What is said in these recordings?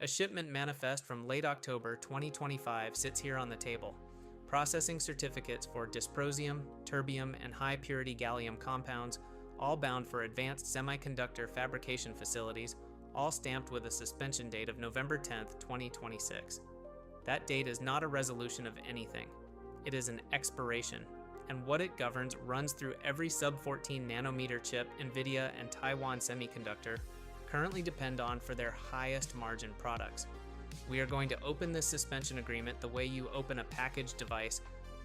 A shipment manifest from late October 2025 sits here on the table. Processing certificates for dysprosium, terbium, and high-purity gallium compounds, all bound for advanced semiconductor fabrication facilities, all stamped with a suspension date of November 10, 2026. That date is not a resolution of anything. It is an expiration, and what it governs runs through every sub-14 nanometer chip Nvidia and Taiwan Semiconductor currently depend on for their highest margin products. We are going to open this suspension agreement the way you open a packaged device,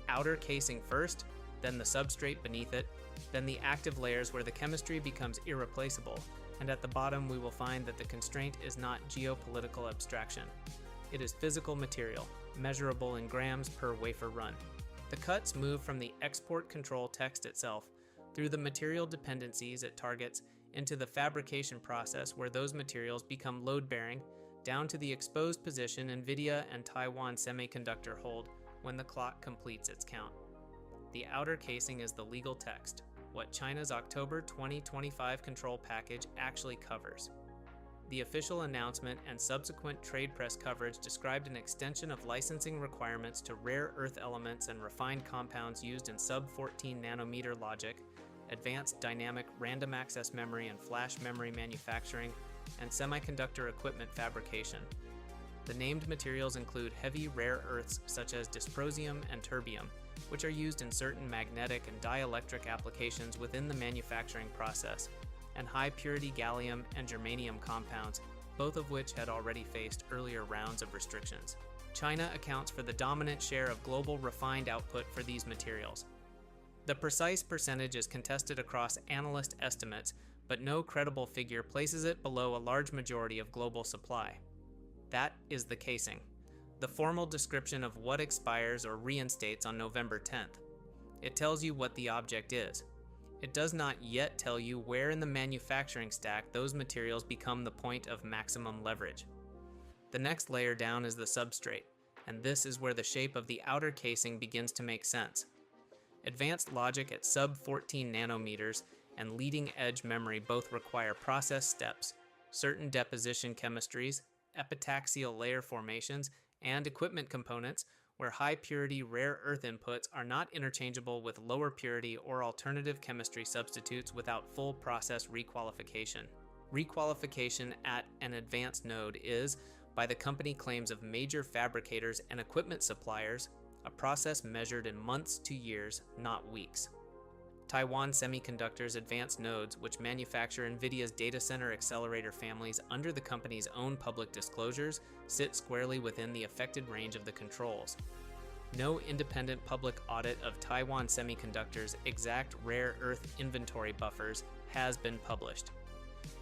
outer casing first, then the substrate beneath it, then the active layers where the chemistry becomes irreplaceable, and at the bottom we will find that the constraint is not geopolitical abstraction. It is physical material, measurable in grams per wafer run. The cuts move from the export control text itself, through the material dependencies it targets, into the fabrication process where those materials become load-bearing, down to the exposed position Nvidia and Taiwan Semiconductor hold when the clock completes its count. The outer casing is the legal text, what China's October 2025 control package actually covers. The official announcement and subsequent trade press coverage described an extension of licensing requirements to rare earth elements and refined compounds used in sub-14 nanometer logic, advanced dynamic random access memory and flash memory manufacturing, and semiconductor equipment fabrication. The named materials include heavy rare earths such as dysprosium and terbium, which are used in certain magnetic and dielectric applications within the manufacturing process, and high-purity gallium and germanium compounds, both of which had already faced earlier rounds of restrictions. China accounts for the dominant share of global refined output for these materials. The precise percentage is contested across analyst estimates, but no credible figure places it below a large majority of global supply. That is the casing, the formal description of what expires or reinstates on November 10th. It tells you what the object is. It does not yet tell you where in the manufacturing stack those materials become the point of maximum leverage. The next layer down is the substrate, and this is where the shape of the outer casing begins to make sense. Advanced logic at sub-14 nanometers and leading-edge memory both require process steps, certain deposition chemistries, epitaxial layer formations, and equipment components where high-purity rare earth inputs are not interchangeable with lower purity or alternative chemistry substitutes without full process requalification. Requalification at an advanced node is, by the company claims of major fabricators and equipment suppliers, a process measured in months to years, not weeks. Taiwan Semiconductor's advanced nodes, which manufacture Nvidia's data center accelerator families under the company's own public disclosures, sit squarely within the affected range of the controls. No independent public audit of Taiwan Semiconductor's exact rare earth inventory buffers has been published.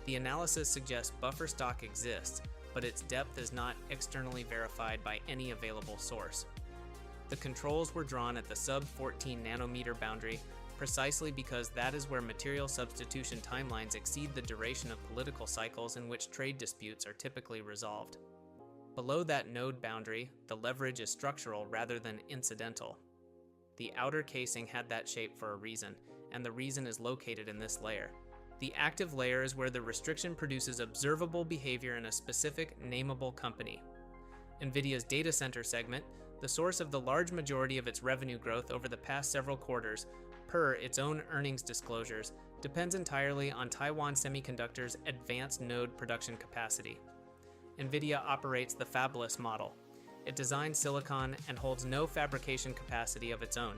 The analysis suggests buffer stock exists, but its depth is not externally verified by any available source. The controls were drawn at the sub-14 nanometer boundary precisely because that is where material substitution timelines exceed the duration of political cycles in which trade disputes are typically resolved. Below that node boundary, the leverage is structural rather than incidental. The outer casing had that shape for a reason, and the reason is located in this layer. The active layer is where the restriction produces observable behavior in a specific, nameable company. Nvidia's data center segment, the source of the large majority of its revenue growth over the past several quarters, per its own earnings disclosures, depends entirely on Taiwan Semiconductor's advanced node production capacity. Nvidia operates the fabless model. It designs silicon and holds no fabrication capacity of its own.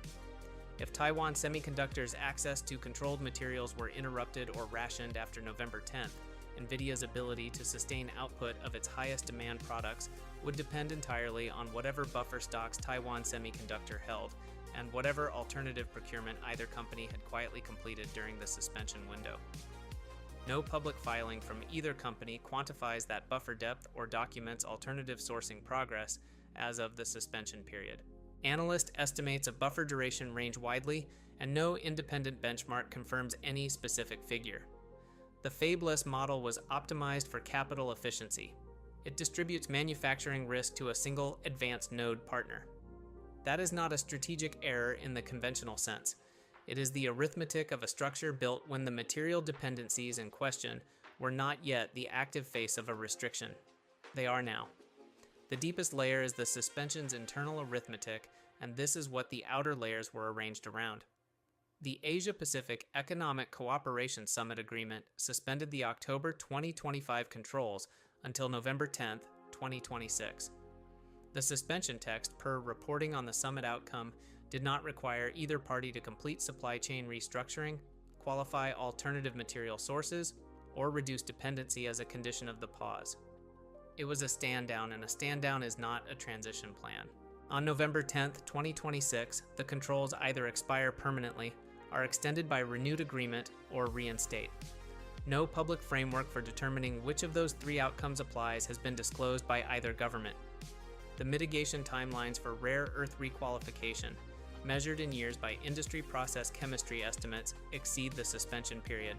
If Taiwan Semiconductor's access to controlled materials were interrupted or rationed after November 10th, Nvidia's ability to sustain output of its highest demand products would depend entirely on whatever buffer stocks Taiwan Semiconductor held and whatever alternative procurement either company had quietly completed during the suspension window. No public filing from either company quantifies that buffer depth or documents alternative sourcing progress as of the suspension period. Analyst estimates of buffer duration range widely, and no independent benchmark confirms any specific figure. The fabless model was optimized for capital efficiency. It distributes manufacturing risk to a single advanced node partner. That is not a strategic error in the conventional sense. It is the arithmetic of a structure built when the material dependencies in question were not yet the active face of a restriction. They are now. The deepest layer is the suspension's internal arithmetic, and this is what the outer layers were arranged around. The Asia-Pacific Economic Cooperation Summit Agreement suspended the October 2025 controls until November 10, 2026. The suspension text, per reporting on the summit outcome, did not require either party to complete supply chain restructuring, qualify alternative material sources, or reduce dependency as a condition of the pause. It was a stand-down, and a stand-down is not a transition plan. On November 10, 2026, the controls either expire permanently, are extended by renewed agreement, or reinstate. No public framework for determining which of those three outcomes applies has been disclosed by either government. The mitigation timelines for rare earth requalification, measured in years by industry process chemistry estimates, exceed the suspension period.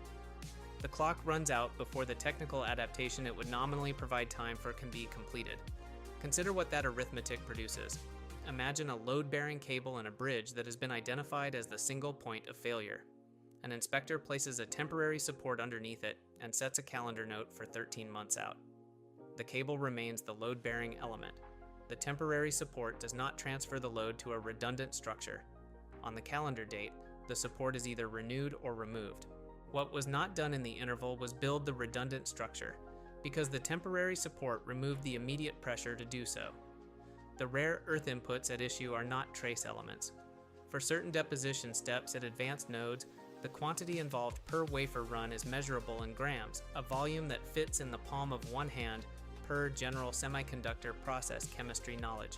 The clock runs out before the technical adaptation it would nominally provide time for can be completed. Consider what that arithmetic produces. Imagine a load-bearing cable in a bridge that has been identified as the single point of failure. An inspector places a temporary support underneath it and sets a calendar note for 13 months out. The cable remains the load-bearing element. The temporary support does not transfer the load to a redundant structure. On the calendar date, the support is either renewed or removed. What was not done in the interval was build the redundant structure, because the temporary support removed the immediate pressure to do so. The rare earth inputs at issue are not trace elements. For certain deposition steps at advanced nodes, the quantity involved per wafer run is measurable in grams, a volume that fits in the palm of one hand per general semiconductor process chemistry knowledge.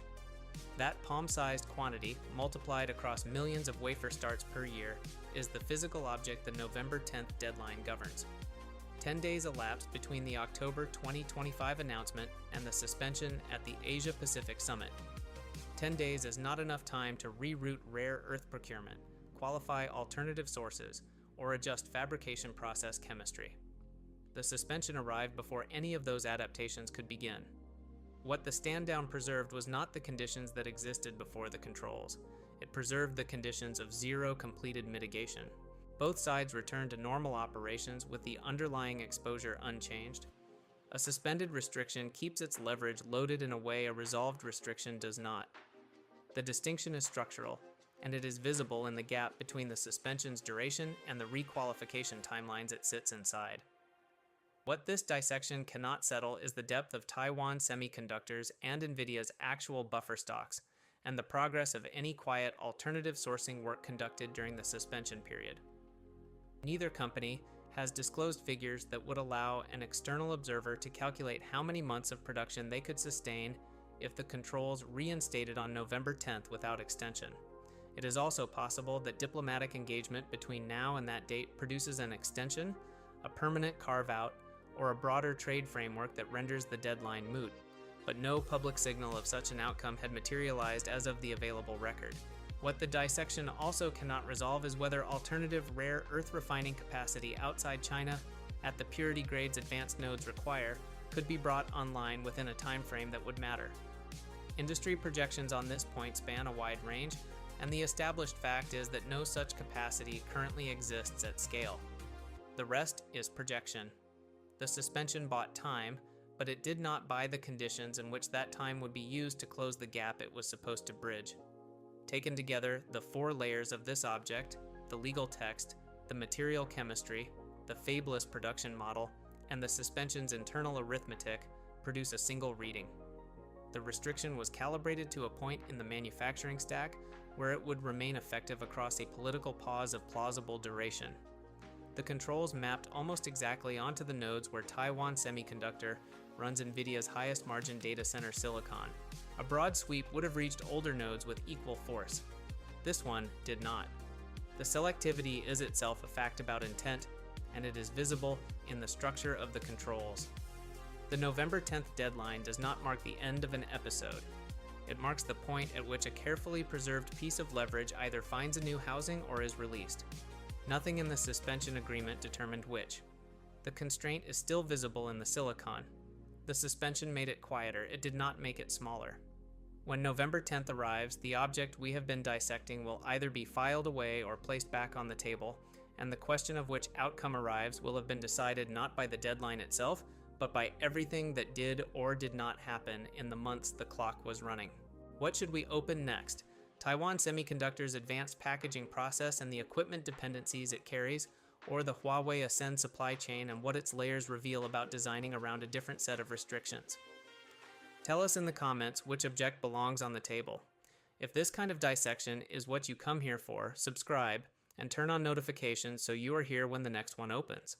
That palm-sized quantity, multiplied across millions of wafer starts per year, is the physical object the November 10th deadline governs. 10 days elapsed between the October 2025 announcement and the suspension at the Asia-Pacific Summit. 10 days is not enough time to reroute rare earth procurement, qualify alternative sources, or adjust fabrication process chemistry. The suspension arrived before any of those adaptations could begin. What the stand-down preserved was not the conditions that existed before the controls. It preserved the conditions of zero completed mitigation. Both sides returned to normal operations with the underlying exposure unchanged. A suspended restriction keeps its leverage loaded in a way a resolved restriction does not. The distinction is structural, and it is visible in the gap between the suspension's duration and the requalification timelines it sits inside. What this dissection cannot settle is the depth of Taiwan Semiconductor's and Nvidia's actual buffer stocks, and the progress of any quiet alternative sourcing work conducted during the suspension period. Neither company has disclosed figures that would allow an external observer to calculate how many months of production they could sustain if the controls reinstated on November 10th without extension. It is also possible that diplomatic engagement between now and that date produces an extension, a permanent carve-out, or a broader trade framework that renders the deadline moot, but no public signal of such an outcome had materialized as of the available record. What the dissection also cannot resolve is whether alternative rare earth refining capacity outside China, at the purity grades advanced nodes require, could be brought online within a time frame that would matter. Industry projections on this point span a wide range, and the established fact is that no such capacity currently exists at scale. The rest is projection. The suspension bought time, but it did not buy the conditions in which that time would be used to close the gap it was supposed to bridge. Taken together, the four layers of this object, the legal text, the material chemistry, the fabless production model, and the suspension's internal arithmetic, produce a single reading. The restriction was calibrated to a point in the manufacturing stack where it would remain effective across a political pause of plausible duration. The controls mapped almost exactly onto the nodes where Taiwan Semiconductor runs Nvidia's highest margin data center silicon. A broad sweep would have reached older nodes with equal force. This one did not. The selectivity is itself a fact about intent, and it is visible in the structure of the controls. The November 10th deadline does not mark the end of an episode. It marks the point at which a carefully preserved piece of leverage either finds a new housing or is released. Nothing in the suspension agreement determined which. The constraint is still visible in the silicon. The suspension made it quieter, it did not make it smaller. When November 10th arrives, the object we have been dissecting will either be filed away or placed back on the table, and the question of which outcome arrives will have been decided not by the deadline itself, but by everything that did or did not happen in the months the clock was running. What should we open next? Taiwan Semiconductor's advanced packaging process and the equipment dependencies it carries, or the Huawei Ascend supply chain and what its layers reveal about designing around a different set of restrictions? Tell us in the comments which object belongs on the table. If this kind of dissection is what you come here for, subscribe and turn on notifications so you are here when the next one opens.